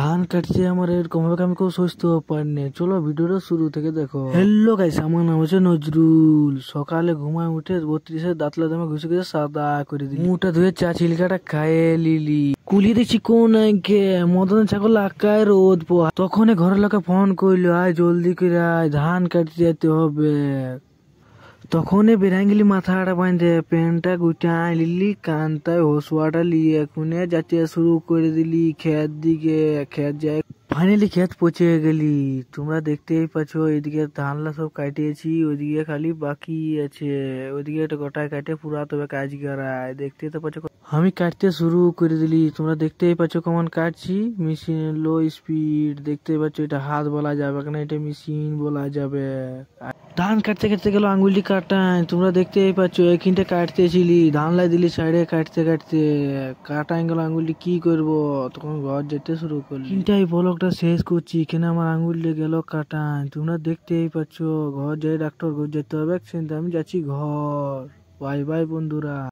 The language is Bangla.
ধান কাটছে আমার এরকম ভাবে আমি খুব সুস্থ পারিনি। চলো ভিডিওটা শুরু থেকে দেখো। হ্যালো গাইস, আমার নাম হচ্ছে নজরুল। সকালে ঘুমায় উঠে 32-এর দাঁতলা দামে ঘুষে ঘুষে সাদা করে দিলি, মুখটা ধুয়ে চা চিলকাটা খাইয়ে লিলি। কুলি দেখছি কোন আগে মদন ছাগল আকায় রোদ পোয়া। তখন ঘরের লোকে ফোন করলো, আয় জলদি করে আয়, ধান কাটতে যেতে হবে। তখন বেরাঙ্গিলি মাথাটা বাঁধে প্যান্টটা গুটাই লিলি, কানটায় হসুয়াটা লিয়ে এখুনে যাতে শুরু করে দিলি ক্ষেত দিকে। ক্ষেত যায় ফাইনালি ক্ষেত পৌঁছে গেলি। তোমরা দেখতেই পাচ্ছ এদিকে ধানলা সব কাটিয়েছি, ওইদিকে খালি বাকি আছে। ওইদিকে একটা গোটায় কাটে পুরা তবে কাজ করায়। দেখতেই তো পাচ্ছ আমি কাটতে শুরু করে দিলি। তোমরা দেখতেই পাচ্ছ কেমন কাটছি, মেশিন লো স্পিড। দেখতেই পাচ্ছ এটা হাত বলা যাবে না, এটা মেশিন বলা যাবে। ধান কাটতে কাটতে গেল আঙ্গুলি কাটাই। তোমরা দেখতেই পাচ্ছ এখানটা কাটতেছিলি, ধান লাই দিলি সাইডে কাটতে কাটতে কাটাই গেল আঙ্গুলি। কি করব তখন ঘর যেতে শুরু করলি। তিনটাই ব্লগটা শেষ করছি, এখানে আমার আঙ্গুলি গেল কাটাই। তোমরা দেখতেই পাচ্ছ ঘর যাই ডাক্তার ঘর যেতে হবে। আমি যাচ্ছি ঘর। বাই বাই বন্ধুরা।